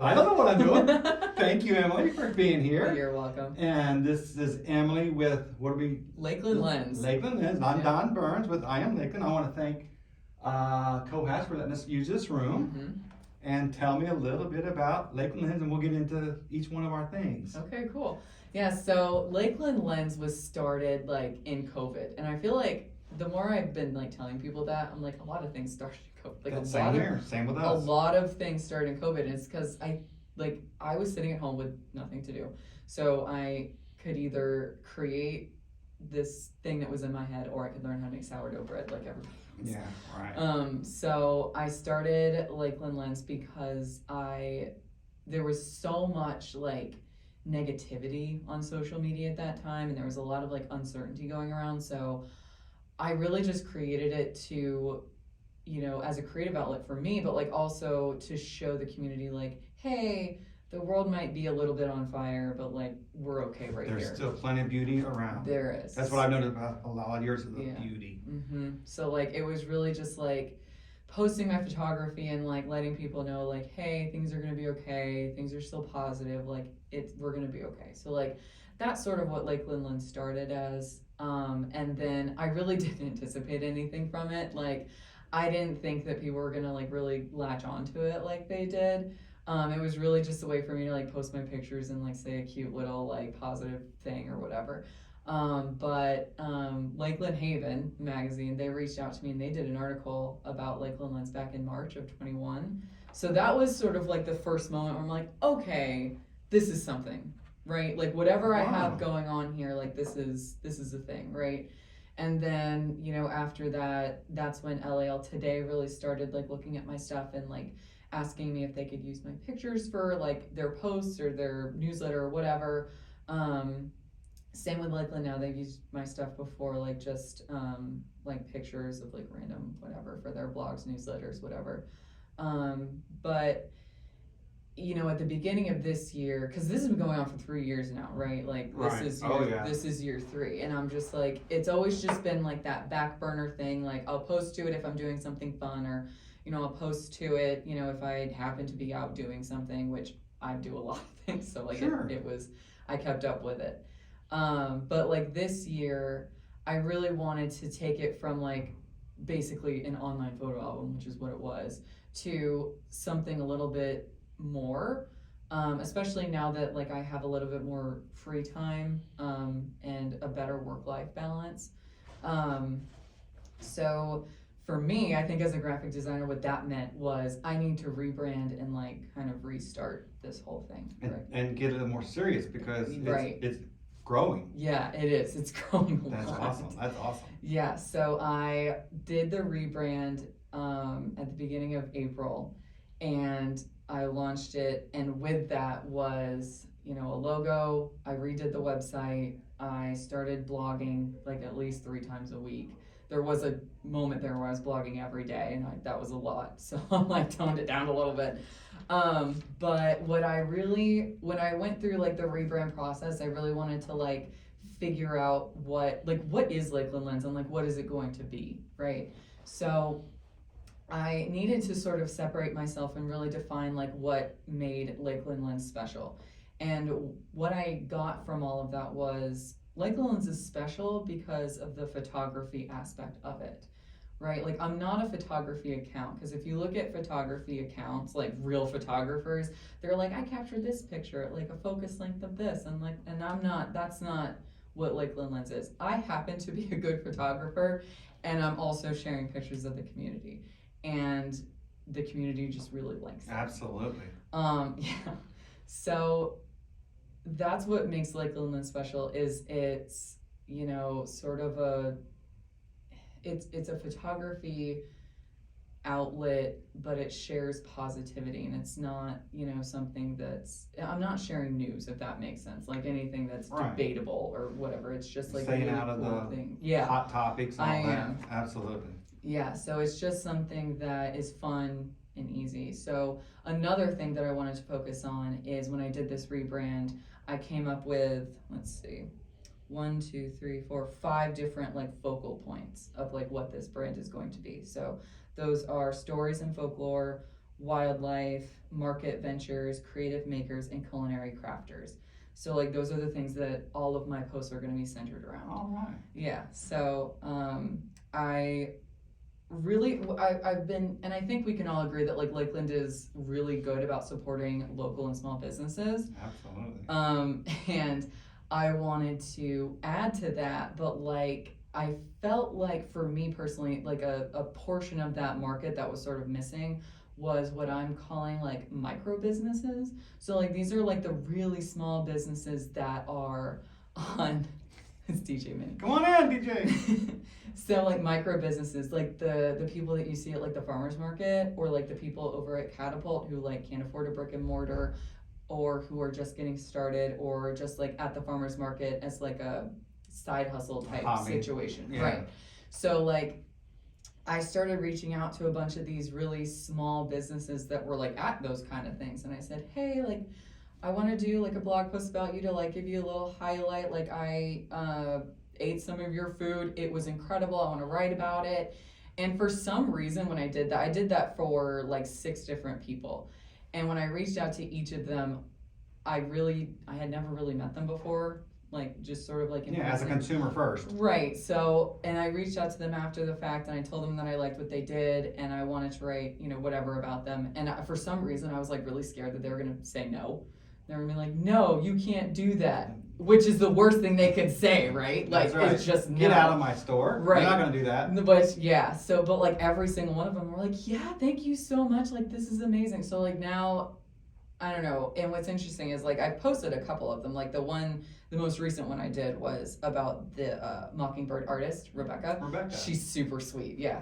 I don't know what I'm doing. Thank you, Emily, for being here. You're welcome. And this is Emily with, what are we? Lakeland Lens. Lakeland Lense. I'm Don Burns with I Am Lakeland. I want to thank Cohash for letting us use this room. Mm-hmm. And tell me a little bit about Lakeland Lens, and we'll get into each one of our things. Okay, cool. Yeah, so Lakeland Lens was started like in COVID, and I feel like the more I've been like telling people that, I'm like, a lot of things started in COVID. Like Same here, same with us. A lot of things started in COVID, and it's because I was sitting at home with nothing to do, so I could either create this thing that was in my head, or I could learn how to make sourdough bread like everybody else. Yeah, right. So I started Lakeland Lens because there was so much like negativity on social media at that time, and there was a lot of like uncertainty going around. So I really just created it to, as a creative outlet for me, but like also to show the community like, hey, the world might be a little bit on fire, but like we're okay right here. There's still plenty of beauty around. There is. That's what I've noticed about a lot of years of the beauty. Mm-hmm. So like it was really just like posting my photography and like letting people know like, hey, things are gonna be okay, things are still positive, like we're gonna be okay. So like that's sort of what Lakeland Lens started as. And then I really didn't anticipate anything from it. Like I didn't think that people were gonna like really latch onto it like they did. It was really just a way for me to like post my pictures and like say a cute little like positive thing or whatever. But Lakeland Haven magazine, they reached out to me and they did an article about Lakeland Lens back in March of 21. So that was sort of like the first moment where I'm like, okay, this is something, right? Like whatever I have going on here, like this is a thing, right? And then, after that, that's when LAL Today really started like looking at my stuff and like asking me if they could use my pictures for like their posts or their newsletter or whatever. Same with Lakeland now, they've used my stuff before, like just like pictures of like random whatever for their blogs, newsletters, whatever. But at the beginning of this year, because this has been going on for 3 years now, right? Like this is year 3, and I'm just like, it's always just been like that back burner thing. Like I'll post to it if I'm doing something fun, or I'll post to it, if I happen to be out doing something, which I do a lot of things. So like sure. I kept up with it. But like this year, I really wanted to take it from like basically an online photo album, which is what it was, to something a little bit more, especially now that like I have a little bit more free time and a better work-life balance. So for me, I think as a graphic designer, what that meant was I need to rebrand and like kind of restart this whole thing. And get a little more serious because it's growing. Yeah, it is. It's growing a lot. That's awesome. Yeah, so I did the rebrand at the beginning of April, and I launched it, and with that was, a logo. I redid the website. I started blogging like at least 3 times a week. There was a moment there where I was blogging every day, and that was a lot. So I like toned it down a little bit. But when I went through like the rebrand process, I really wanted to like figure out what is Lakeland Lens and like what is it going to be, right? So I needed to sort of separate myself and really define like what made Lakeland Lens special. And what I got from all of that was Lakeland Lens is special because of the photography aspect of it, right? Like I'm not a photography account, because if you look at photography accounts, like real photographers, they're like, I captured this picture at like a focus length of this, and that's not what Lakeland Lens is. I happen to be a good photographer, and I'm also sharing pictures of the community, and the community just really likes it. Absolutely. Yeah. So that's what makes Lakeland Lens special. Is it's sort of it's a photography outlet, but it shares positivity, and it's not something I'm not sharing news, if that makes sense, like anything that's debatable or whatever. It's just like staying really out of cool the thing. hot topics and all that. Absolutely. Yeah, so it's just something that is fun and easy. So another thing that I wanted to focus on is when I did this rebrand, I came up with, let's see, 1, 2, 3, 4, 5 different like focal points of like what this brand is going to be. So those are stories and folklore, wildlife, market ventures, creative makers, and culinary crafters. So like those are the things that all of my posts are going to be centered around. All right. Yeah. So I've been, and I think we can all agree that like Lakeland is really good about supporting local and small businesses. Absolutely. And I wanted to add to that, but like I felt like for me personally, like a portion of that market that was sort of missing was what I'm calling like micro businesses. So like these are like the really small businesses that are on it's DJ Minnie. Come on in, DJ. So like micro businesses, like the people that you see at like the farmers market, or like the people over at Catapult who like can't afford a brick and mortar, or who are just getting started, or just like at the farmers market as like a side hustle type situation. Yeah. Right. So like I started reaching out to a bunch of these really small businesses that were like at those kind of things, and I said, hey, like I want to do like a blog post about you to like give you a little highlight. Like I ate some of your food, it was incredible, I want to write about it. And for some reason when I did that for like 6 different people. And when I reached out to each of them, I had never really met them before, like just sort of like in as a consumer first. Right. So, and I reached out to them after the fact, and I told them that I liked what they did, and I wanted to write, whatever about them. And for some reason, I was like really scared that they were going to say no. They were going to be like, no, you can't do that, which is the worst thing they could say, right? Like, right. It's just no. Get out of my store. Right. You're not going to do that. But yeah, so, but like every single one of them were like, yeah, thank you so much. Like, this is amazing. So like now, I don't know. And what's interesting is like I posted a couple of them. Like the most recent one I did was about the Mockingbird artist, Rebecca. She's super sweet. Yeah.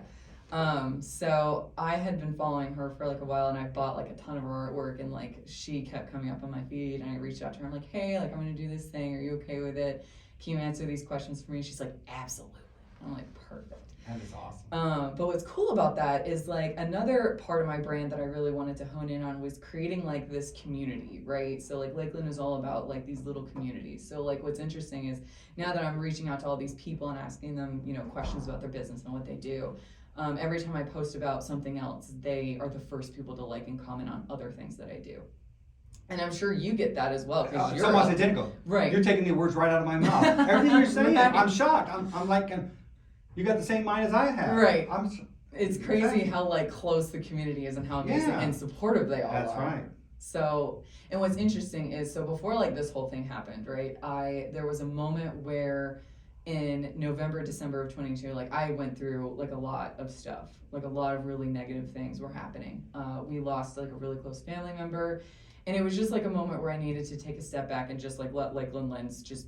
So I had been following her for like a while, and I bought like a ton of her artwork, and like she kept coming up on my feed, and I reached out to her. I'm like, hey, like I'm going to do this thing. Are you okay with it? Can you answer these questions for me? She's like, absolutely. I'm like, perfect. That is awesome. But what's cool about that is like another part of my brand that I really wanted to hone in on was creating like this community, right? So like Lakeland is all about like these little communities. So like what's interesting is now that I'm reaching out to all these people and asking them, questions about their business and what they do, every time I post about something else, they are the first people to like and comment on other things that I do. And I'm sure you get that as well. It's almost identical. Right. You're taking the words right out of my mouth. Everything you're saying, Right. I'm shocked. I'm like, you got the same mind as I have. Right. It's crazy Exactly. how like close the community is and how amazing and supportive they all are. That's right. So, and what's interesting is, so before like this whole thing happened, right, there was a moment where in November, December of 22, like I went through like a lot of stuff, like a lot of really negative things were happening. We lost like a really close family member, and it was just like a moment where I needed to take a step back and just like let Lakeland Lense just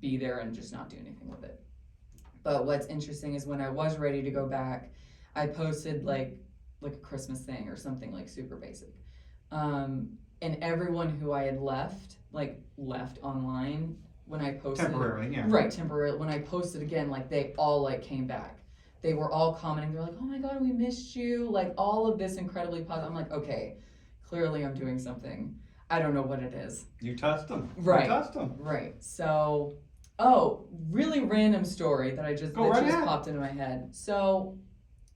be there and just not do anything with it. But what's interesting is when I was ready to go back, I posted like a Christmas thing or something like super basic. And everyone who I had left online when I posted. Temporarily, yeah. Right, temporarily. When I posted again, like they all like came back. They were all commenting. They're like, oh my God, we missed you. Like all of this incredibly positive. I'm like, okay, clearly I'm doing something. I don't know what it is. You touched them. Right. You touched them. Right. So, really random story that just popped into my head. So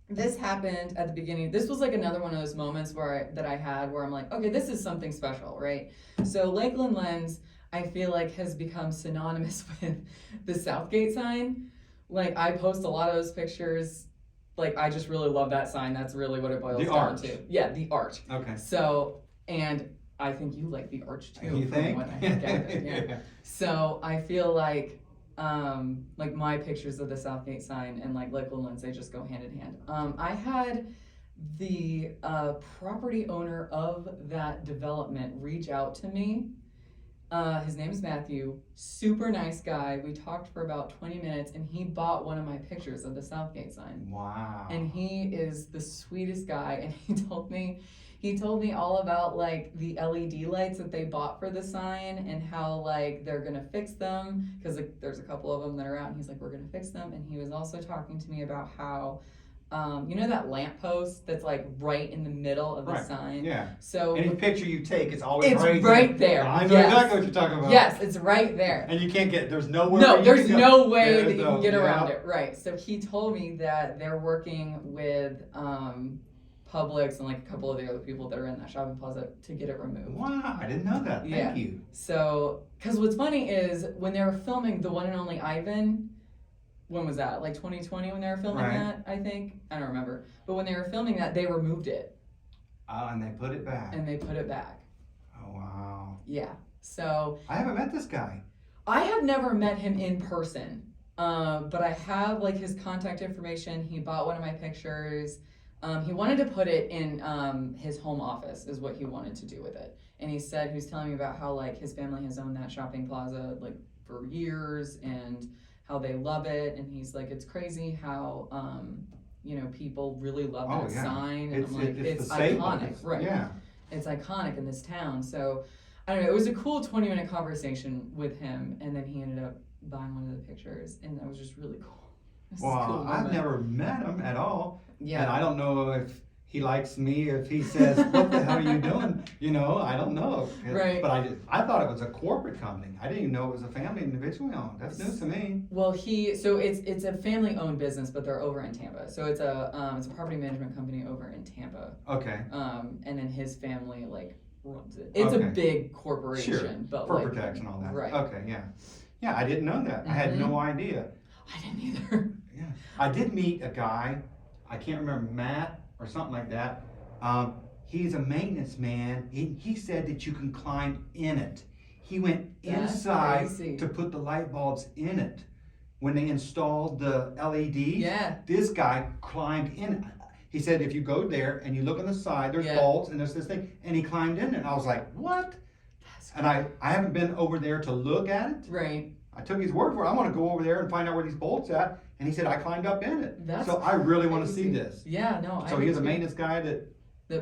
this happened at the beginning. This was like another one of those moments where I'm like, okay, this is something special, right? So Lakeland Lens, I feel like has become synonymous with the Southgate sign. Like I post a lot of those pictures. Like I just really love that sign. That's really what it boils down to. Yeah, the art. Okay. So, and I think you like the arch too. You think? What I gathered, yeah. So I feel like my pictures of the Southgate sign and like Lakeland Lense, they just go hand in hand. I had the property owner of that development reach out to me. His name is Matthew, super nice guy. We talked for about 20 minutes and he bought one of my pictures of the Southgate sign. Wow. And he is the sweetest guy, and he told me all about like the LED lights that they bought for the sign and how like they're gonna fix them because like, there's a couple of them that are out, and he's like, we're gonna fix them. And he was also talking to me about how that lamp post that's like right in the middle of the sign. Yeah. So any picture you take, it's always right there. I know exactly what you're talking about. Yes, it's right there. And you can't there's nowhere. There's no way that you can get around it. Right. So he told me that they're working with Publix and like a couple of the other people that are in that shopping plaza to get it removed. Wow, I didn't know that. Thank you. So, because what's funny is when they were filming the one and only Ivan, when was that? Like 2020 when they were filming that, I think? I don't remember. But when they were filming that, they removed it. And they put it back. Oh, wow. Yeah. So. I haven't met this guy. I have never met him in person. But I have like his contact information. He bought one of my pictures. He wanted to put it in his home office is what he wanted to do with it. And he was telling me about how like his family has owned that shopping plaza like for years and how they love it. And he's like, it's crazy how, people really love that sign. And I'm like, it's iconic. Right. Yeah. It's iconic in this town. So I don't know. It was a cool 20-minute conversation with him. And then he ended up buying one of the pictures. And that was just really cool. Wow, I've never met him at all. Yeah. And I don't know if he likes me, if he says, what the hell are you doing? I don't know. Right. But I thought it was a corporate company. I didn't even know it was a family individually owned. That's news to me. Well, it's a family owned business, but they're over in Tampa. So it's a property management company over in Tampa. Okay. And then his family runs it. It's a big corporation. Sure. But for protection, all that. Right. Okay, yeah. Yeah, I didn't know that. Mm-hmm. I had no idea. I didn't either. Yeah. I did meet a guy, I can't remember, Matt or something like that. He's a maintenance man. He said that you can climb in it. He went inside to put the light bulbs in it. When they installed the LEDs, this guy climbed in it. He said if you go there and you look on the side, there's bolts and there's this thing, and he climbed in it. And I was like, what? And I haven't been over there to look at it. Right. I took his word for it. I want to go over there and find out where these bolts at. And he said, I climbed up in it. So I really want to see this. Yeah, no. So he's a maintenance guy that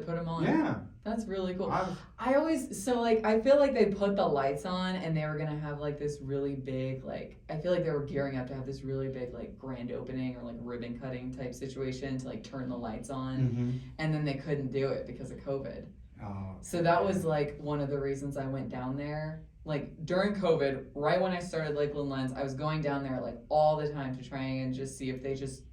put him on. Yeah. That's really cool. I feel like they put the lights on and they were going to have like this really big, I feel like they were gearing up to have this really big grand opening or ribbon cutting type situation to turn the lights on. Mm-hmm. And then they couldn't do it because of COVID. Oh, so that was one of the reasons I went down there. During COVID, right when I started Lakeland Lens, I was going down there all the time to try and just see if they just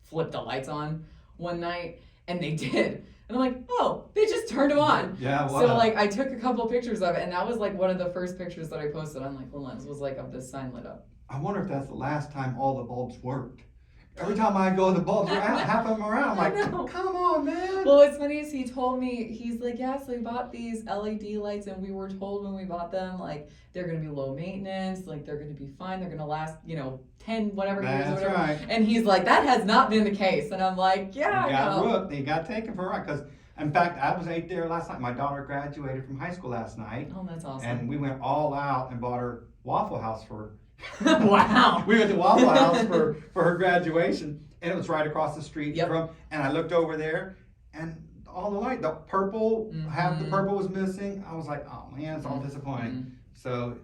flipped the lights on one night, and they did. And I'm like, oh, they just turned them on. Yeah, wow. So I took a couple pictures of it, and that was one of the first pictures that I posted on Lakeland Lens was of this sign lit up. I wonder if that's the last time all the bulbs worked. Every time I go, the bulbs are out, half of them are out. I'm like, come on, man. Well, what's funny is he told me, he's like, yeah, so we bought these LED lights, and we were told when we bought them, they're going to be low maintenance, they're going to be fine, they're going to last, 10 whatever years or whatever. Right. And he's like, that has not been the case. And I'm like, yeah, you got rooked. You got taken for a ride. Because, in fact, I was out there last night. My daughter graduated from high school last night. Oh, that's awesome. And we went all out and bought her Waffle House for... Wow. We went to Waffle House for her graduation. And it was right across the street from, and I looked over there, and all the light, the purple, half the purple was missing. I was like, oh man, it's all disappointing. Mm-hmm. So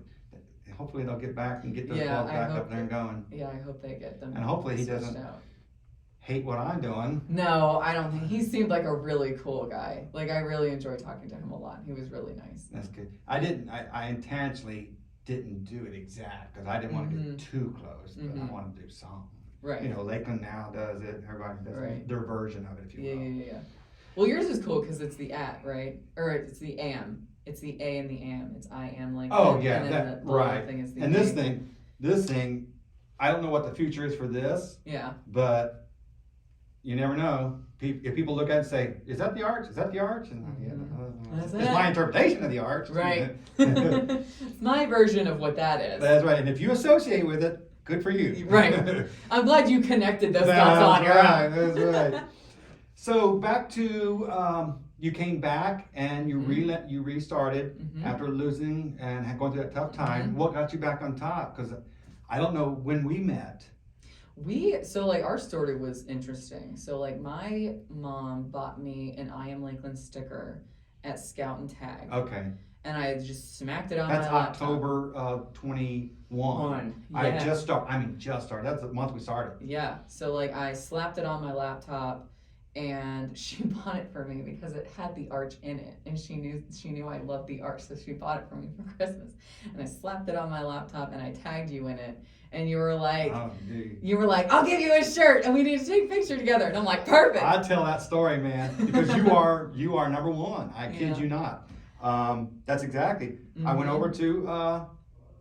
hopefully they'll get back and get those bulbs back up there and going. Yeah, I hope they get them. And hopefully he doesn't hate what I'm doing. No, I don't think. He seemed like a really cool guy. I really enjoyed talking to him a lot. He was really nice. That's good. I intentionally didn't do it exact because I didn't want to get too close, but I wanted to do something. Right. Lakeland now does it. Everybody does their version of it, if you will. Yeah. Well, yours is cool because it's the at, right? Or it's the am. It's the A and the am. It's I am Lakeland. Oh, yeah. And then the right. Thing is the and this thing, I don't know what the future is for this. Yeah. But you never know. If people look at it and say, is that the arch? Is that the arch? And it's my interpretation of the arch. Right. It's my version of what that is. That's right. And if you associate with it, good for you. Right. I'm glad you connected those dots on your own. That's right. So back to you came back and you restarted after losing and going through that tough time. What got you back on top? Because I don't know when we met. Our story was interesting. So my mom bought me an I Am Lakeland sticker at Scout and Tag. Okay. And I just smacked it on my laptop. That's October 21. Yeah. I just started. That's the month we started. Yeah. So I slapped it on my laptop and she bought it for me because it had the arch in it, and she knew I loved the arch, so she bought it for me for Christmas. And I slapped it on my laptop, and I tagged you in it, and you were like, I'll give you a shirt, and we need to take a picture together. And I'm like, perfect. I tell that story, man, because you are number one. I kid you not. That's exactly. I went over to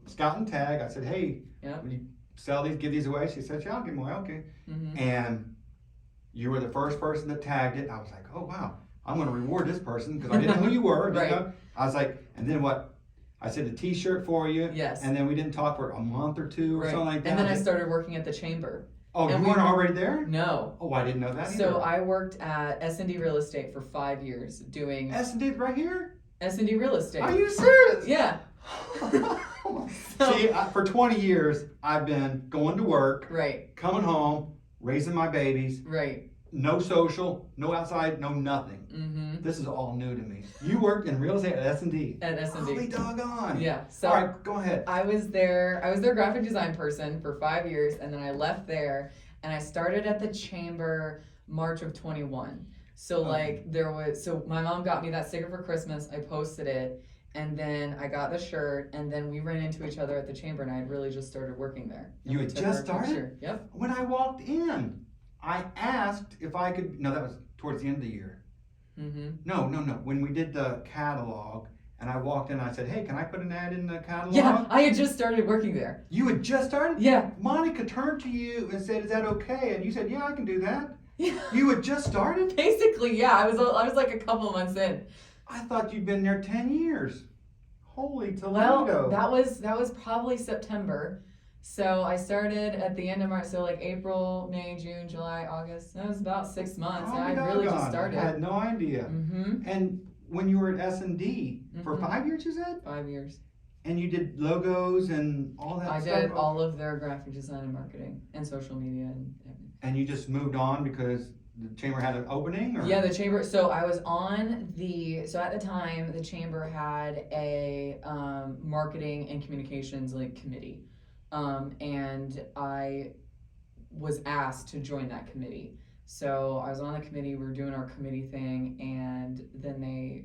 Scout and Tag. I said, hey, when you sell these, give these away? She said, yeah, I'll give them away. Okay. And you were the first person that tagged it. I was like, oh, wow, I'm going to reward this person because I didn't know who you were. Right. You know? I was like, and then what? I said the t-shirt for you. Yes. And then we didn't talk for a month or two or something like that. And then I started working at the chamber. Oh, and you weren't already there? No. Oh, I didn't know that either. So I worked at S&D Real Estate for 5 years doing... S&D right here? S&D Real Estate. Are you serious? Yeah. See, for 20 years, I've been going to work, right, coming home, raising my babies, right, no social, no outside, no nothing. This is all new to me. You worked in real estate at S&D. At S&D. Holy doggone. Yeah. So all right, go ahead. I was their graphic design person for 5 years, and then I left there, and I started at the chamber March of 21. So so my mom got me that sticker for Christmas. I posted it. And then I got the shirt, and then we ran into each other at the chamber, and I had really just started working there. You had just started? Yep. When I walked in, I asked if I could, no, that was towards the end of the year. No. When we did the catalog, and I walked in, I said, hey, can I put an ad in the catalog? Yeah, I had just started working there. You had just started? Yeah. Monica turned to you and said, is that okay? And you said, yeah, I can do that. Yeah. You had just started? Basically, yeah. I was like a couple of months in. I thought you'd been there 10 years. Holy Toledo. Well, that was probably September. So I started at the end of March, so like April, May, June, July, August. That was about 6 months. Oh, and I really just started. I had no idea. And when you were at S&D, for 5 years you said? 5 years. And you did logos and all that stuff? I did all of their graphic design and marketing and social media and everything. And you just moved on because the chamber had an opening? Or? Yeah, the chamber. So I was on so at the time, the chamber had a marketing and communications committee. And I was asked to join that committee. So I was on the committee, we were doing our committee thing, and then they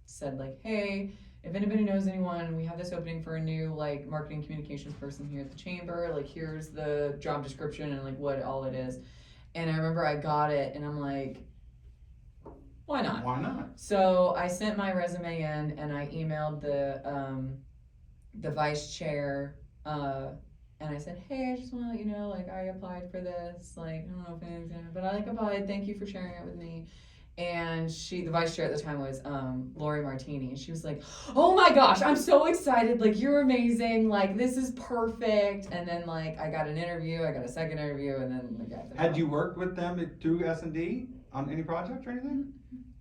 said hey, if anybody knows anyone, we have this opening for a new marketing communications person here at the chamber, here's the job description and what all it is. And I remember I got it, and I'm like, why not? Why not? So I sent my resume in, and I emailed the vice chair, and I said, hey, I just want to let you know, I applied for this. I don't know if anything's gonna happen, but I applied. Thank you for sharing it with me. And the vice chair at the time was Lori Martini, and she was like, oh my gosh, I'm so excited, you're amazing, this is perfect. And then I got an interview, I got a second interview, and then the guy said, had you worked with them through S&D on any project or anything?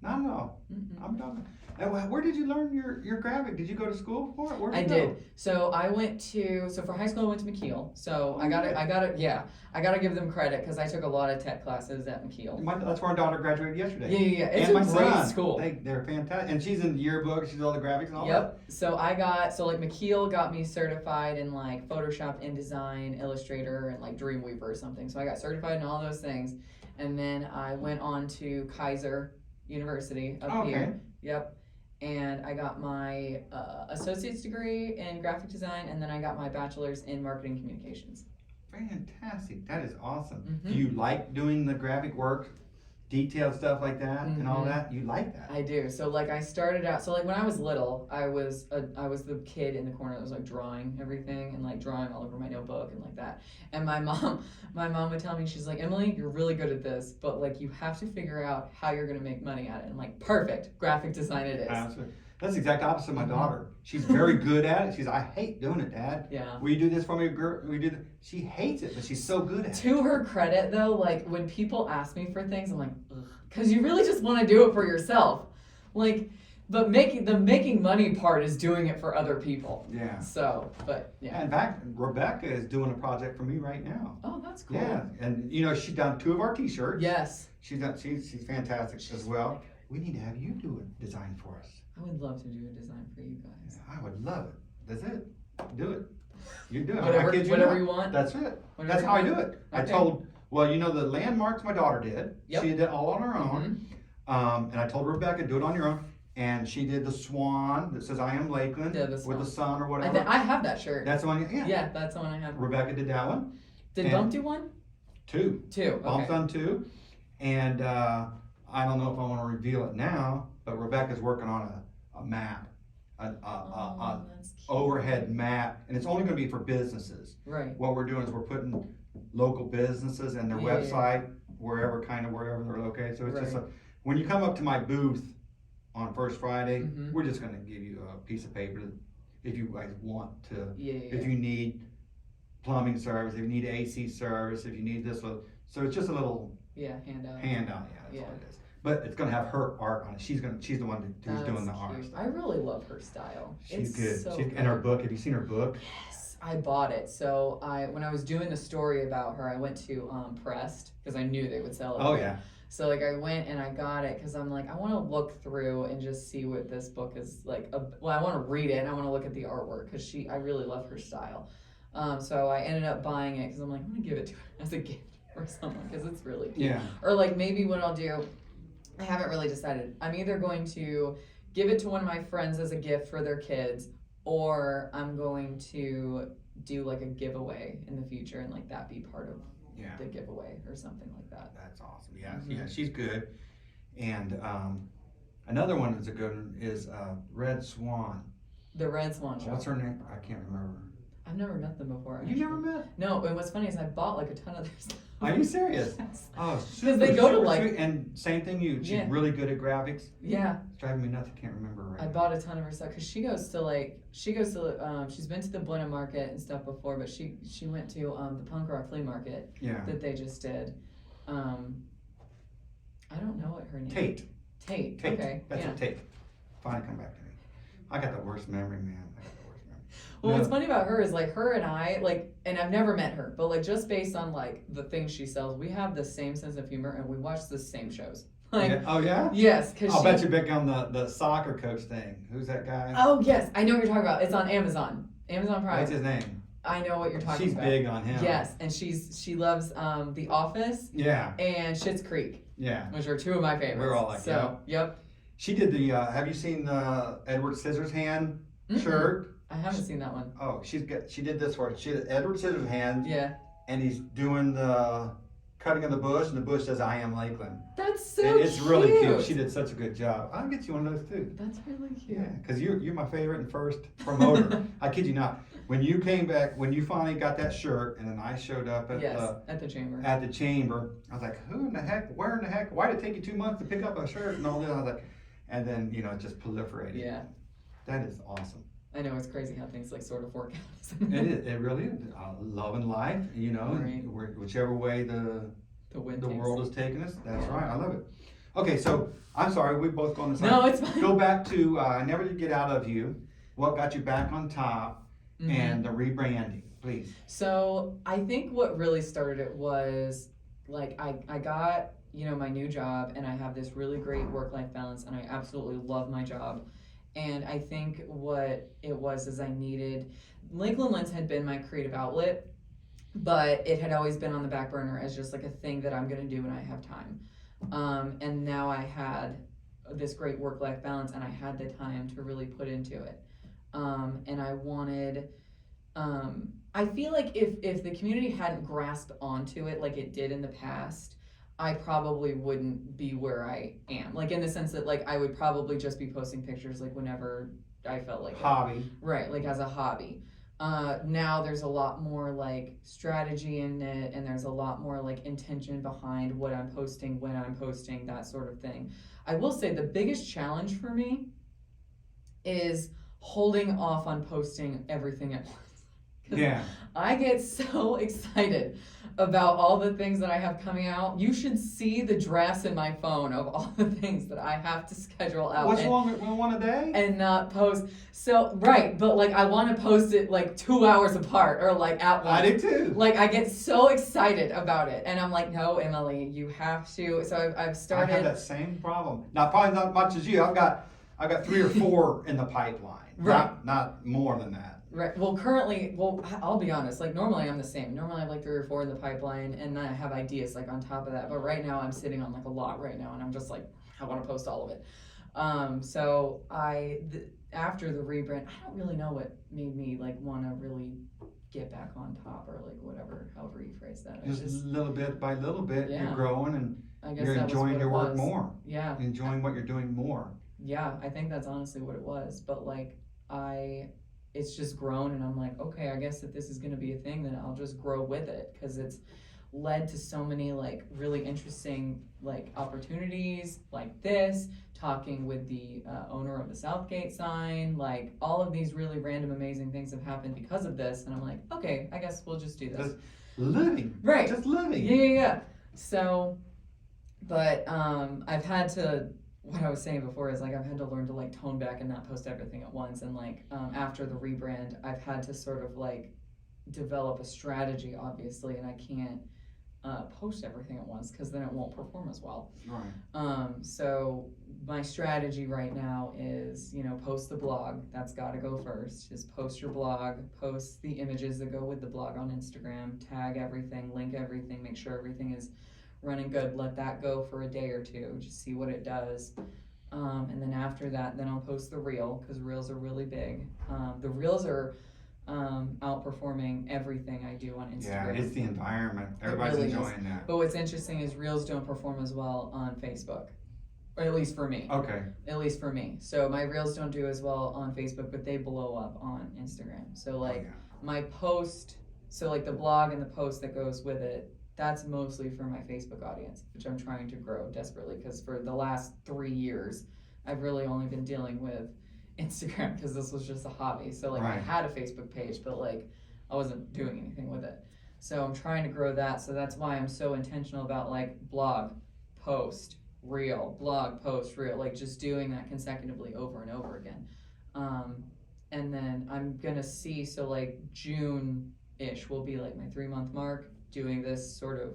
Not at all. I'm done. And where did you learn your graphic? Did you go to school for it? Where did you go? Did. So I went for high school I went to McKeel. So I gotta give them credit because I took a lot of tech classes at McKeel. That's where our daughter graduated yesterday. Yeah. It's and a my great son, school. They're fantastic. And she's in the yearbook, she's all the graphics and all that. Yep. So McKeel got me certified in Photoshop, InDesign, Illustrator, and Dreamweaver or something. So I got certified in all those things. And then I went on to Kaiser University up here. Yep. And I got my associate's degree in graphic design, and then I got my bachelor's in marketing communications. Fantastic. That is awesome. Do you like doing the graphic work, detailed stuff like that and all that? You like that? I do. So I started out, when I was little, I was the kid in the corner that was drawing everything and drawing all over my notebook and that. And my mom would tell me, she's like, Emily, you're really good at this, but you have to figure out how you're gonna make money at it. And perfect, graphic design it is. Absolutely. That's the exact opposite of my daughter. She's very good at it. She's I hate doing it, Dad. Yeah. Will you do this for me, girl? She hates it, but she's so good at it. To her credit, though, when people ask me for things, I'm like, ugh, because you really just want to do it for yourself. But making money part is doing it for other people. Yeah. So, but yeah. In fact, Rebecca is doing a project for me right now. Oh, that's cool. Yeah, and she's done 2 of our T-shirts. Yes. She's fantastic as well. We need to have you do a design for us. I would love to do a design for you guys. I would love it. That's it. Do it. You do it. Whatever you want. That's it. Whatever That's how I do it. Okay. I told Well, you know, the landmarks my daughter did. Yep. She did it all on her own. Mhm. And I told Rebecca, do it on your own. And she did the swan that says I am Lakeland Yeah, the with swan. the sun or I, whatever. I have that shirt. That's the one, yeah. Yeah, that's the one I have. Rebecca did that one. Did And Bump do one? Two. Bump's Okay. done two. And I don't know if I want to reveal it now, but Rebecca's working on a map, an That's cute. overhead map, and it's only going to be for businesses. Right. What we're doing is we're putting local businesses and their Yeah, yeah. website wherever they're located. So it's just Right. when you come up to my booth on First Friday, Mhm. we're just going to give you a piece of paper if you guys want to. Yeah. If you need plumbing service, if you need AC service, if you need this, so it's just a little Yeah, handout. handout. Yeah, that's Yeah. all it is. But it's going to have her art on it. She's the one who's doing the art. Cute. I really love her style. She's It's good. So And her book. Have you seen her book? Yes, I bought it. So when I was doing the story about her, I went to Pressed because I knew they would sell it. Oh yeah. So like I went and I got it because I'm like I want to look through and just see what this book is like. Well, I want to read it and I want to look at the artwork because I really love her style. So I ended up buying it because I'm like I'm gonna give it to her as a gift or someone because it's really cute. Yeah. Or like maybe what I'll do, I haven't really decided. I'm either going to give it to one of my friends as a gift for their kids, or I'm going to do like a giveaway in the future and like that be part of Yeah. the giveaway or something like that. That's awesome. Yeah. Mhm. Yeah. She's good. And another one that's a good one is Red Swan. The Red Swan Show. What's her name? I can't remember. I've never met them before. You never met? No, and what's funny is I bought like a ton of their stuff. Are you serious? Yes. Oh, Because they go to super like sweet. And same thing she's Yeah. really good at graphics. yeah. It's driving me nuts. I can't remember right I now. bought a ton of her stuff because she goes to she's been to the Buena Market and stuff before, but she went to the punk rock flea market Yeah. that they just did. I don't know what her name. Tate. Tate. Tate. Okay. That's yeah. a Tate. Finally come back to me. I got the worst memory, man. I got the worst memory. Well, No. what's funny about her is like her and I and I've never met her, but like just based on like the things she sells, we have the same sense of humor and we watch the same shows. Like, Yeah. Oh yeah. yes, because I'll bet you're big on the soccer coach thing. Who's that guy? Oh yes, I know what you're talking about. It's on Amazon Prime. What's his name? I know what you're talking She's about. big on him. Yes, and she loves The Office Yeah. and Schitt's Creek, Yeah. which are two of my favorites. We're all like, so. Yep. She did the. Have you seen the Edward Scissorhands shirt? I haven't seen that one. Oh, she did this for it. She did Edward Scissorhands, Yeah. and he's doing the cutting of the bush, and the bush says "I am Lakeland." That's so And it's cute. really cute. She did such a good job. I'll get you one of those too. That's really cute. Yeah, because you're my favorite and first promoter. I kid you not. When you came back, when you finally got that shirt, and then I showed up at Yes, at the chamber. at the chamber, I was like, who in the heck? Where in the heck? Why did it take you 2 months to pick up a shirt and all this? I was like, and then it just proliferated. Yeah. That is awesome. I know it's crazy how things like sort of work out. It is. It really is. Love and life. Right. Whichever way the wind the takes. world is taking us. That's Yeah. right. I love it. Okay, so I'm sorry. We've both gone this side. No, it's fine. Go back to I never did get out of you. What got you back on top? Mhm. And the rebranding, please. So I think what really started it was like I got my new job and I have this really great work-life balance and I absolutely love my job. And I think what it was is I needed Lakeland Lense had been my creative outlet, but it had always been on the back burner as just like a thing that I'm gonna do when I have time. And now I had this great work-life balance and I had the time to really put into it. And I wanted, I feel like if the community hadn't grasped onto it like it did in the past, I probably wouldn't be where I am. Like in the sense that like I would probably just be posting pictures like whenever I felt like it. Hobby. Right, like as a hobby. Now there's a lot more like strategy in it and there's a lot more like intention behind what I'm posting, when I'm posting, that sort of thing. I will say the biggest challenge for me is holding off on posting everything at once. 'Cause Yeah. I get so excited about all the things that I have coming out. You should see the drafts in my phone of all the things that I have to schedule out. What's wrong with one a day? And not post. So, right, but like I want to post it like 2 hours apart or like at once. I do too. Like I get so excited about it. And I'm like, no, Emily, you have to. So I've started. I have that same problem. Now, probably not much as you. I've got 3 or 4 in the pipeline. Right. Not more than that. Right. Well, currently, I'll be honest. Like normally, I'm the same. Normally, I have like 3 or 4 in the pipeline, and then I have ideas like on top of that. But right now, I'm sitting on like a lot right now, and I'm just like, I want to post all of it. So after the rebrand, I don't really know what made me like want to really get back on top or like whatever, however you phrase that. Just little bit by little bit, Yeah. you're growing and I guess you're that was enjoying what your it work was. more. Yeah. Enjoying what you're doing more. Yeah, I think that's honestly what it was. But like it's just grown, and I'm like, okay, I guess if this is going to be a thing, then I'll just grow with it, because it's led to so many like really interesting like opportunities like this, talking with the owner of the Southgate sign, like all of these really random amazing things have happened because of this, and I'm like, okay, I guess we'll just do this. Just living. Right. Just living. Yeah. So, but I've had to, what I was saying before is like I've had to learn to like tone back and not post everything at once, and like after the rebrand, I've had to sort of like develop a strategy, obviously, and I can't post everything at once because then it won't perform as well. Right. So my strategy right now is, post the blog. That's got to go first. Just post your blog, post the images that go with the blog on Instagram, tag everything, link everything, make sure everything is running good. Let that go for a day or two, just see what it does. And then after that, then I'll post the reel, because reels are really big. The reels are outperforming everything I do on Instagram. Yeah, it's the environment. Everybody's really enjoying that. But what's interesting is reels don't perform as well on Facebook, or at least for me. Okay. At least for me. So my reels don't do as well on Facebook, but they blow up on Instagram. So like my post, so like the blog and the post that goes with it, that's mostly for my Facebook audience, which I'm trying to grow desperately, because for the last 3 years, I've really only been dealing with Instagram, because this was just a hobby. So like I had a Facebook page, but like I wasn't doing anything with it. So I'm trying to grow that. So that's why I'm so intentional about like blog, post, reel, blog, post, reel, like just doing that consecutively over and over again. And then I'm gonna see, so like June-ish will be like my 3-month mark doing this sort of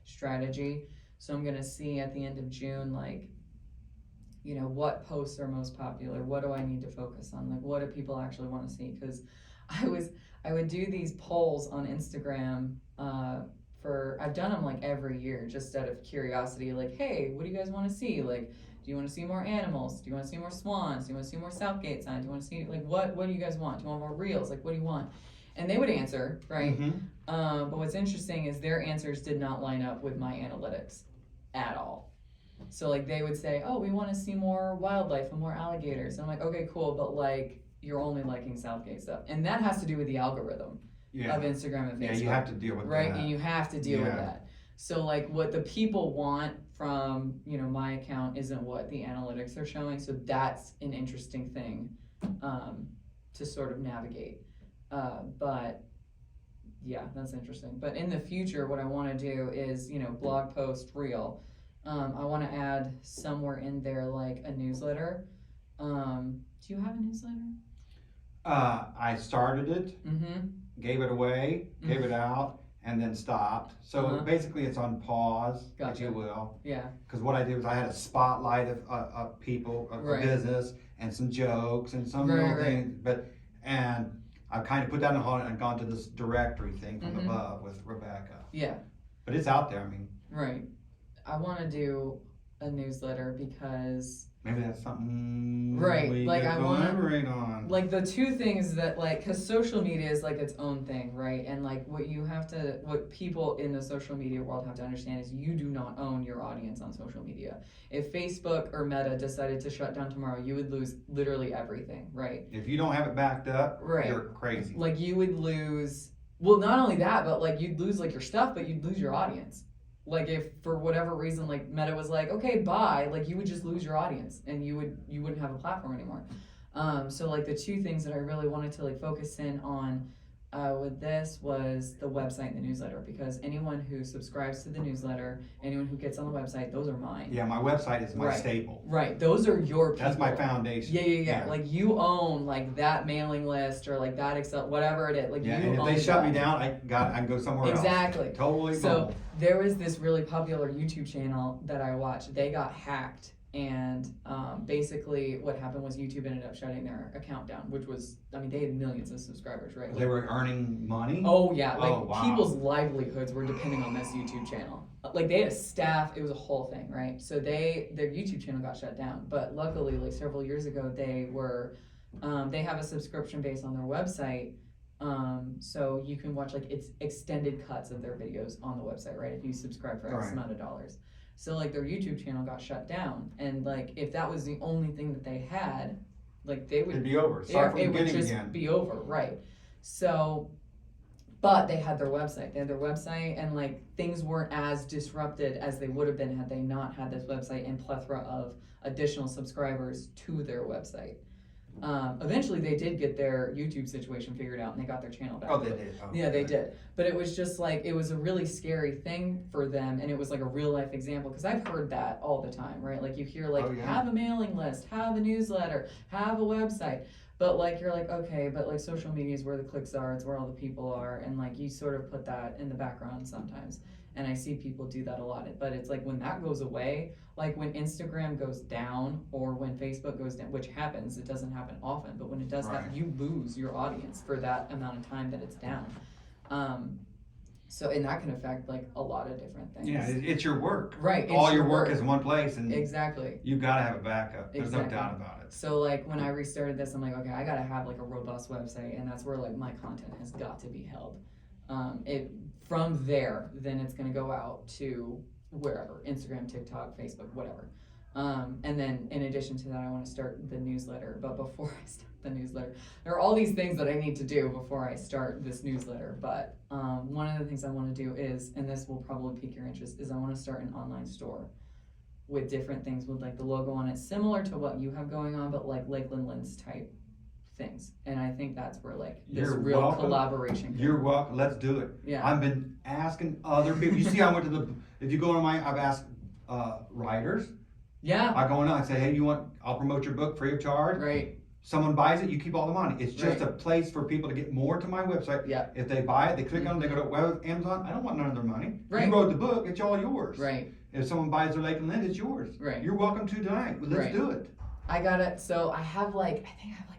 strategy. So I'm gonna see at the end of June, like, what posts are most popular? What do I need to focus on? Like, what do people actually want to see? Because I would do these polls on Instagram I've done them like every year, just out of curiosity. Like, hey, what do you guys want to see? Like, do you want to see more animals? Do you want to see more swans? Do you want to see more Southgate signs? Do you want to see, like, what do you guys want? Do you want more reels? Like, what do you want? And they would answer, right? Mm-hmm. But what's interesting is their answers did not line up with my analytics at all. So like they would say, oh, we want to see more wildlife and more alligators. And I'm like, okay, cool, but like you're only liking Southgate stuff. And that has to do with the algorithm of Instagram and Facebook. Yeah, you have to deal with that. Right, and you have to deal with that. So like what the people want from, my account isn't what the analytics are showing. So that's an interesting thing to sort of navigate. But yeah, that's interesting. But in the future, what I want to do is, blog post, reel. I want to add somewhere in there like a newsletter. Do you have a newsletter? I started it, gave it away, gave it out, and then stopped. So basically it's on pause, if you will. Yeah. Because what I did was I had a spotlight of people, of business, and some jokes and some little things. And I've kind of put that on hold and gone to this directory thing from above with Rebecca. Yeah. But it's out there, Right. I want to do a newsletter because maybe that's something we could I want collaborate on. Like the two things that because social media is like its own thing, right? And like what people in the social media world have to understand is you do not own your audience on social media. If Facebook or Meta decided to shut down tomorrow, you would lose literally everything, right? If you don't have it backed up, you're crazy. Like you would lose, well, not only that, but like you'd lose like your stuff, but you'd lose your audience. Like if for whatever reason like Meta was like, okay, bye, like you would just lose your audience and you wouldn't have a platform anymore. So like the two things that I really wanted to like focus in on with this was the website and the newsletter, because anyone who subscribes to the newsletter, anyone who gets on the website, those are mine. Yeah, my website is my staple. Right, those are your people. That's my foundation. Yeah. Like you own like that mailing list or like that Excel, whatever it is. Like you and if own they shut me that. down, I can go somewhere else. Exactly. Totally. So there was this really popular YouTube channel that I watched. They got hacked And basically what happened was YouTube ended up shutting their account down, which was, I mean, they had millions of subscribers, right? They were earning money? Oh yeah, like Oh, wow. people's livelihoods were depending on this YouTube channel. Like they had a staff, it was a whole thing, right? So their YouTube channel got shut down, but luckily, like several years ago, they have a subscription base on their website, so you can watch like it's extended cuts of their videos on the website, right? If you subscribe for X Right. amount of dollars. So like their YouTube channel got shut down, and like if that was the only thing that they had, like they would It'd be over. Start from the it would beginning just again. be over, right? So, but they had their website. They had their website, and like things weren't as disrupted as they would have been had they not had this website and plethora of additional subscribers to their website. Eventually, they did get their YouTube situation figured out, and they got their channel back. Oh, they did. Oh, Yeah, they good. did. But it was just like, it was a really scary thing for them, and it was like a real life example, because I've heard that all the time, right? Like you hear like, Oh, yeah. have a mailing list, have a newsletter, have a website. But like, you're like, okay, but like social media is where the clicks are, it's where all the people are, and like you sort of put that in the background sometimes. And I see people do that a lot. But it's like when that goes away, like when Instagram goes down or when Facebook goes down, which happens, it doesn't happen often, but when it does happen, Right. you lose your audience for that amount of time that it's down. So, and that can affect like a lot of different things. Yeah, it's your work. Right. it's All your work is in one place, and Exactly. you gotta have a backup. There's Exactly. no doubt about it. So like when I restarted this, I'm like, okay, I gotta have like a robust website, and that's where like my content has got to be held. From there, then it's gonna go out to wherever, Instagram, TikTok, Facebook, whatever. And then in addition to that, I want to start the newsletter. But before I start the newsletter, there are all these things that I need to do before I start this newsletter. But one of the things I want to do is, and this will probably pique your interest, is I want to start an online store with different things with like the logo on it, similar to what you have going on, but like Lakeland Lense type things. And I think that's where like this You're real welcome. collaboration could. You're welcome. Let's do it. Yeah. I've been asking other people. You see, I went to if you go to I've asked writers. Yeah. I go in and say, hey, I'll promote your book free of charge. Right. Someone buys it, you keep all the money. It's just Right. a place for people to get more to my website. Yeah. If they buy it, they click on it, they go to Amazon. I don't want none of their money. Right. You wrote the book, it's all yours. Right. If someone buys their Lakeland Lense, it's yours. Right. You're welcome to tonight. Well, let's Right. do it. I got it. So I have like, I think I have like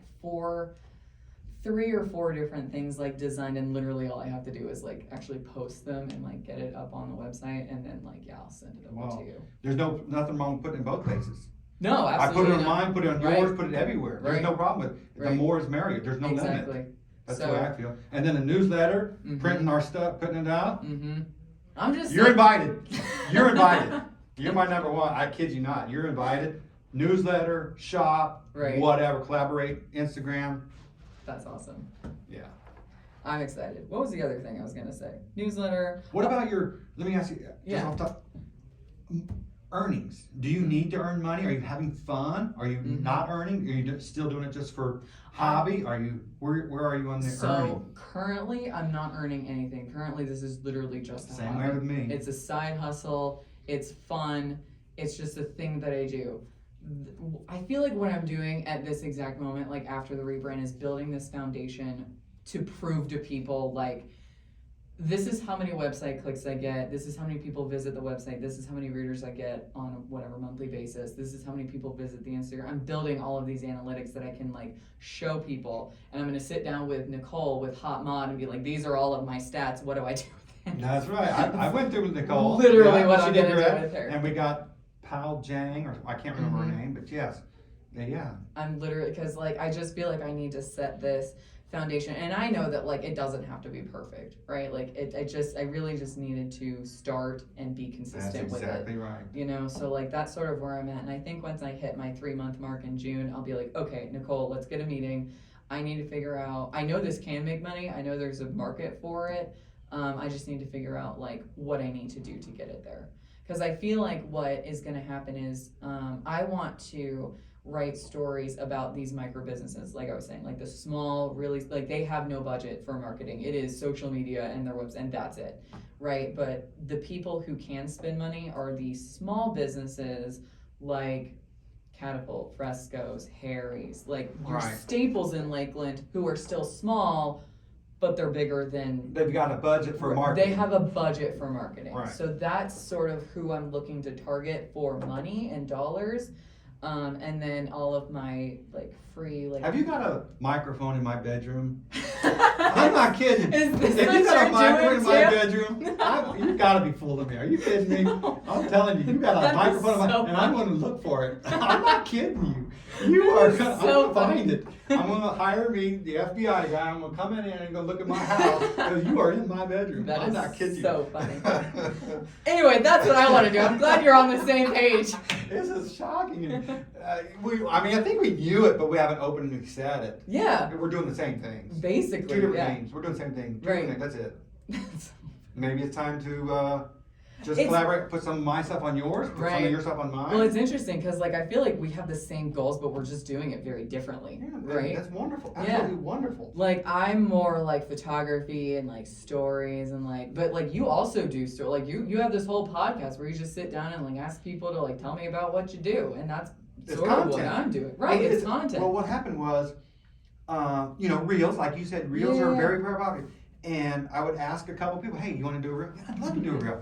3 or 4 different things like designed, and literally all I have to do is like actually post them and like get it up on the website, and then like, yeah, I'll send it over Wow. to you. There's nothing wrong with putting it in both places. No, I put it absolutely on not. mine, put it on Right. yours, put it everywhere. There's Right. no problem with it. The Right. more is merrier. There's no limit. Exactly. That's So- the way I feel. And then a newsletter, Mhm. printing our stuff, putting it out. Mm-hmm. I'm just You're invited. You're invited. You're my number one. I kid you not. You're invited. Newsletter, shop, Right. whatever, collaborate, Instagram. That's awesome. Yeah. I'm excited. What was the other thing I was gonna say? Newsletter. What about let me ask you, just Yeah. off top, earnings. Do you need to earn money? Are you having fun? Are you Mhm. not earning? Are you still doing it just for hobby? Are you, where are you on the So earning? currently, I'm not earning anything. Currently, this is literally just a Same hobby. way with me. It's a side hustle. It's fun. It's just a thing that I do. I feel like what I'm doing at this exact moment, like after the rebrand, is building this foundation to prove to people like, this is how many website clicks I get. This is how many people visit the website. This is how many readers I get on a whatever monthly basis. This is how many people visit the Instagram. I'm building all of these analytics that I can like show people. And I'm going to sit down with Nicole with Hot Mod and be like, these are all of my stats. What do I do with them? That's right. I went through with Nicole. Literally what she I'm did gonna do great. with her. And we got Pal Jang, or I can't remember her Mhm. name, but yes. Yeah. I'm literally, because like I just feel like I need to set this foundation, and I know that like it doesn't have to be perfect, right? Like I really just needed to start and be That's consistent with it. exactly right. You know, so like that's sort of where I'm at. And I think once I hit my 3-month mark in June, I'll be like, okay, Nicole, let's get a meeting. I need to figure out, I know this can make money. I know there's a market for it. I just need to figure out like what I need to do to get it there. Because I feel like what is going to happen is I want to write stories about these micro businesses, like I was saying, like the small, really, like they have no budget for marketing. It is social media and their website, and that's it, right? But the people who can spend money are the small businesses like Catapult, Frescoes, Harry's, like your Right. staples in Lakeland who are still small, but they're bigger than. They've got a budget for marketing. They have a budget for marketing. Right. So that's sort of who I'm looking to target for money and dollars. And then all of my like free like. Have you got a microphone in my bedroom? I'm not kidding. Is this if what you got a you're microphone in my doing, bedroom, you gotta be fooling me. Are you kidding me? No. I'm telling you, you got a That is microphone in my, so and I'm funny. gonna look for it. I'm not kidding you. You are That is gonna, so I'm gonna funny. find it. I'm gonna hire me, the FBI guy. I'm gonna come in and go look at my house because you are in my bedroom. That I'm is not kidding so you. funny. Anyway, that's what I want to do. I'm glad you're on the same page. This is shocking. And, I think we knew it, but we haven't openly said it. Yeah, We're doing the same things. basically. Two different Yeah. names. We're doing the same thing. Right. That's it. Maybe it's time to just It's- collaborate, put some of my stuff on yours, put some Right. of your stuff on mine. Well, it's interesting because like I feel like we have the same goals, but we're just doing it very differently, yeah, right? that's wonderful. Yeah. Absolutely wonderful. Like I'm more like photography and like stories and like, but like you also do like you have this whole podcast where you just sit down and like ask people to like tell me about what you do, and that's It's sort of what content. I'm doing. Right, Well, it's content. Well, what happened was, reels, like you said, reels are Yeah. very, very popular. And I would ask a couple people, hey, you want to do a reel? Yeah, I'd love to do a reel.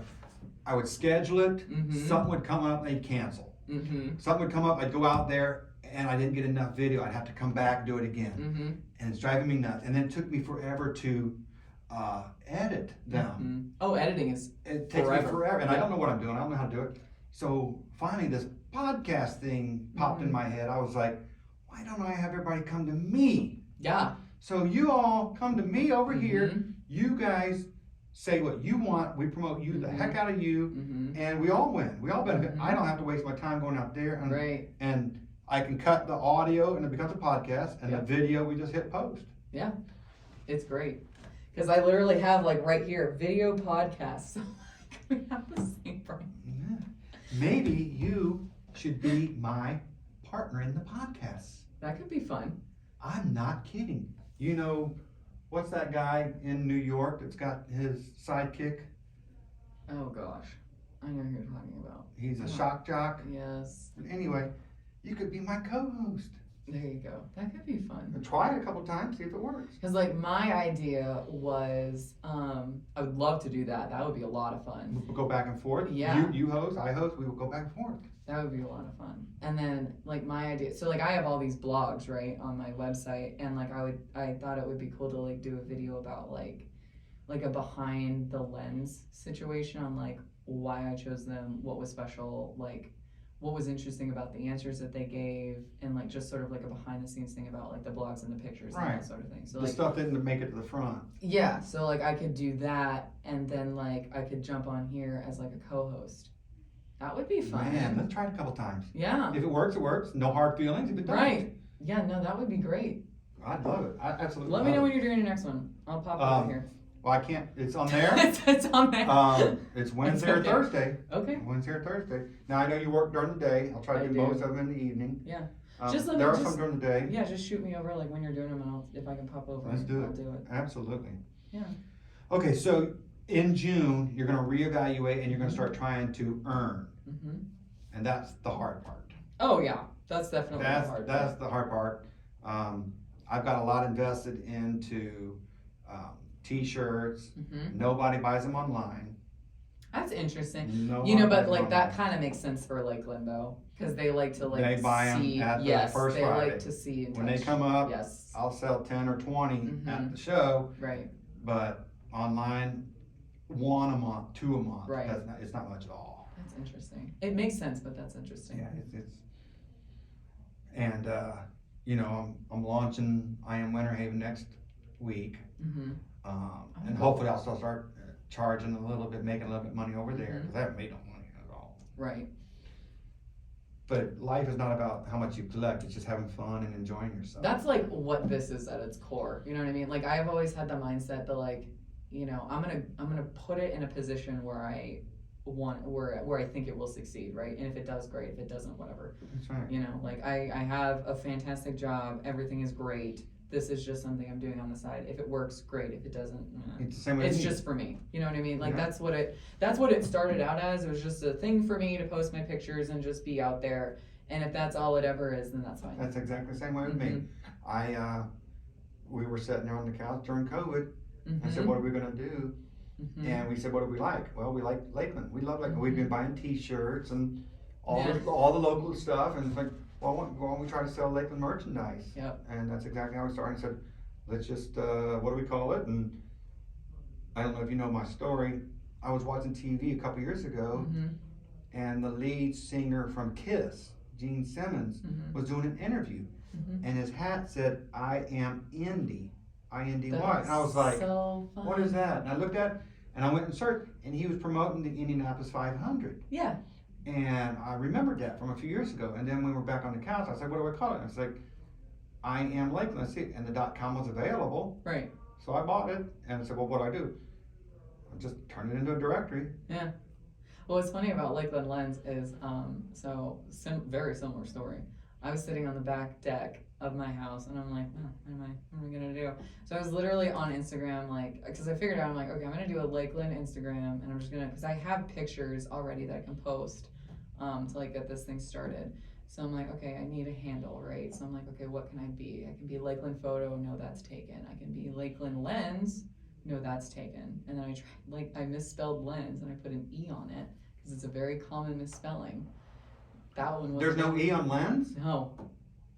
I would schedule it, Mhm. something would come up, they'd cancel. Mm-hmm. Something would come up, I'd go out there, and I didn't get enough video. I'd have to come back, do it again. Mm-hmm. And it's driving me nuts. And then it took me forever to edit them. Mm-hmm. Oh, editing is It takes Forever. me forever, and I Yeah. don't know what I'm doing. I don't know how to do it. So finally, this podcast thing popped in Mhm. my head. I was like, why don't I have everybody come to me? yeah. So you all come to me over here. Mhm. You guys say what you want. We promote you the Mhm. heck out of you, Mm-hmm. and we all win. We all benefit. Mhm. I don't have to waste my time going out there, and, Right. and I can cut the audio, and it becomes a podcast, and Yeah. the video we just hit post. It's great. Because I literally have like right here video podcasts. So like, we have the same brain. Yeah. Maybe you should be my partner in the podcast. That could be fun. I'm not kidding. You know, what's that guy in New York that's got his sidekick? Oh gosh. I know who you're talking about. He's a Oh. shock jock. Yes. But anyway, you could be my co-host. There you go. That could be fun. Try it a couple times, see if it works. Because like my idea was, I would love to do that. That would be a lot of fun. We'll go back and forth. Yeah. You host, I host. We will go back and forth. That would be a lot of fun. And then like my idea, so like I have all these blogs right on my website, and like I thought it would be cool to like do a video about like a behind the lens situation on like why I chose them, what was special, like what was interesting about the answers that they gave, and like just sort of like a behind the scenes thing about like the blogs and the pictures and Right. that sort of thing. So The like stuff didn't make it to the front. yeah, so like I could do that, and then like I could jump on here as like a co-host. That would be fun. Man, let's try it a couple times. Yeah. If it works, it works. No hard feelings. If it doesn't, Right. Yeah, no, that would be great. I'd love it. I absolutely Let me love know it. when you're doing your next one. I'll pop Um, over here. Well, I can't. It's on there. It's on there. It's Wednesday or okay. Thursday. Okay. Wednesday or Thursday. Now I know you work during the day. I'll try to I do do. most of them in the evening. Yeah. Just let me- there are just- some during the day. Yeah, just shoot me over like when you're doing them, and if I can pop over, Let's do I'll it. do it. Absolutely. Yeah. Okay, so in June you're going to reevaluate and you're going to start trying to earn, Mm-hmm. and that's the hard part. Oh yeah, that's definitely That's the hard that's part. the hard part. I've got a lot invested into T-shirts. Mm-hmm. Nobody buys them online. That's interesting. Nobody You know, buys but them like that online. kind of makes sense for Lakeland though, because they like to like They buy 'em see. at the yes, first they Friday. like to see. And When they touch. come up, Yes. I'll sell 10 or 20 Mhm. at the show, Right. but online, one a month, two a month. Right. It's not much at all. That's interesting. It makes sense, but that's interesting. Yeah, it's and I'm launching I Am Winter Haven next week, Mm-hmm. and cool. hopefully I'll start charging a little bit, making a little bit money over there Mhm. because I haven't made no money at all. Right. But life is not about how much you collect; it's just having fun and enjoying yourself. That's like what this is at its core. You know what I mean? Like I've always had the mindset that like, you know, I'm gonna put it in a position where I want where I think it will succeed, right? And if it does, great. If it doesn't, whatever. That's right. You know, like I have a fantastic job. Everything is great. This is just something I'm doing on the side. If it works, great. If it doesn't, It's the same way. it's with me. just for me. You know what I mean? Like Yeah. that's what it started out as. It was just a thing for me to post my pictures and just be out there. And if that's all it ever is, then that's fine. That's exactly the same way with Mm-hmm. me. We were sitting there on the couch during COVID, I said, what are we gonna do? And we said, what do we like? Well, we like Lakeland. We love Lakeland. We've been buying T-shirts and all the local stuff. And it's like, well, why don't we try to sell Lakeland merchandise? Yep. And that's exactly how we started. I said, let's just, what do we call it? And I don't know if you know my story. I was watching TV a couple years ago, and the lead singer from Kiss, Gene Simmons, was doing an interview, and his hat said, "I am Indy," I-N-D-Y, and I was like, so what is that? And I looked at, and I went and searched, and he was promoting the Indianapolis 500. Yeah. And I remembered that from a few years ago. And then when we were back on the couch, I said, what do I call it? And I was like, I am Lakeland. I see it. And the .com was available. Right. So I bought it, and I said, well, what do I do? I just turned it into a directory. Yeah. Well, what's funny about Lakeland Lens is, very similar story. I was sitting on the back deck of my house, and I'm like, oh, what am I gonna do? So I was literally on Instagram, like, because I figured out, I'm like, okay, I'm gonna do a Lakeland Instagram, and I'm just gonna, because I have pictures already that I can post, to like get this thing started. So I'm like, okay, I need a handle, right? So I'm like, okay, what can I be? I can be Lakeland Photo, no, that's taken. I can be Lakeland Lens, no, that's taken. And then I tried, like, I misspelled lens, and I put an E on it, because it's a very common misspelling. That one was. There's no E on lens? No.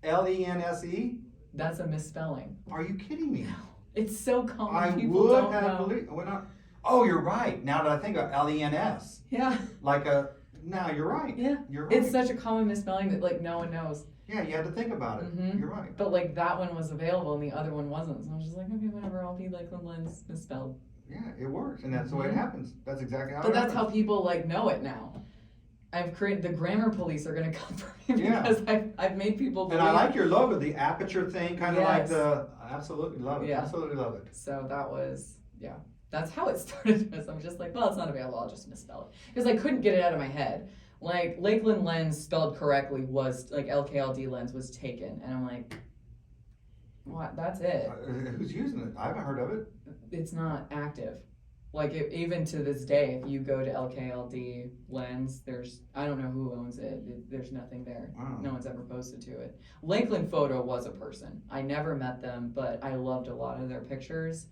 L-E-N-S-E? That's a misspelling. Are you kidding me? It's so common. I People would don't have know. believed. Oh, you're right. Now that I think of L-E-N-S. Yeah. Now you're right. Yeah. You're right. It's such a common misspelling that like no one knows. Yeah, you had to think about it. Mhm. You're right. But like that one was available and the other one wasn't. So I was just like, okay, whatever. I'll be Lakeland Lens misspelled. Yeah, it works, and that's the way it happens. That's exactly how. But it that's happens. how people like know it now. I've created the grammar police are gonna come for me Yeah. because I've made people believe. And I like your logo, the aperture thing, kind of like Yes. the. I absolutely love it. Yeah. Absolutely love it. So that was, yeah, that's how it started. Was I'm just like, well, it's not available. I'll just misspell it because I couldn't get it out of my head. Like Lakeland Lens spelled correctly was like LKLD Lens was taken, and I'm like, what? That's it. Who's using it? I haven't heard of it. It's not active. Like even to this day, if you go to LKLD Lens, I don't know who owns it. There's nothing there. Wow. No one's ever posted to it. Lakeland Photo was a person. I never met them, but I loved a lot of their pictures.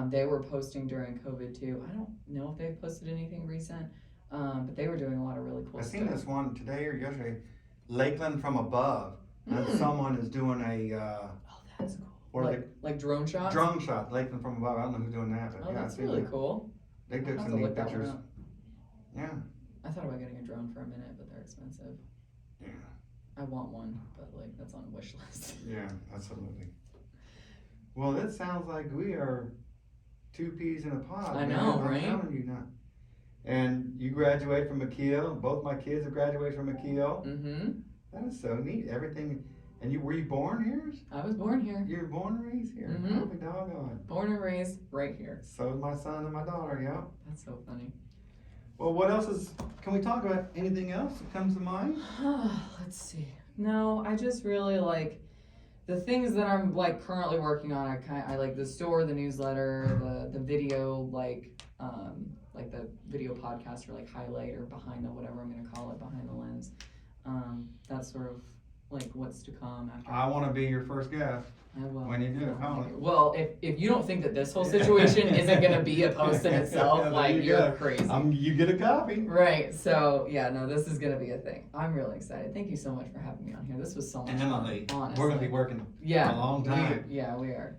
They were posting during COVID too. I don't know if they've posted anything recent, but they were doing a lot of really cool I stuff. seen this one today or yesterday, Lakeland from above, and someone is doing a. Oh, that's cool. Or Like drone shots? drone shot, Lakeland from above. I don't know who's doing that, but Oh, yeah, that's I seen really that. cool. They I'll took have some to neat look that one pictures. up. Yeah, I thought about getting a drone for a minute, but they're expensive. yeah, I want one, but like that's on a wish list. yeah, absolutely. Well, it sounds like we are two peas in a pod. I man. know, right? I'm telling you now. And you graduate from McKeel. Both my kids have graduated from McKeel. Mm-hmm. That is so neat. Everything. And were you born here? I was born here. You were born and raised here. Mhm. Holy doggone. Born and raised right here. So is my son and my daughter, yeah. That's so funny. Well, what else can we talk about? Anything else that comes to mind? Let's see. No, I just really like the things that I'm like currently working on. I like the store, the newsletter, the video, like the video podcast or like highlight or behind the whatever I'm gonna call it, behind the lens. That's sort of like what's to come after. I want to be your first guest. I will. When you do, call it. Well, if you don't think that this whole situation isn't gonna be a post in itself, Yeah, there like you you're go. crazy. You get a copy. Right. So yeah, no, this is gonna be a thing. I'm really excited. Thank you so much for having me on here. This was so much And Emily, fun. Honestly, we're going to be working yeah, a long time. We are.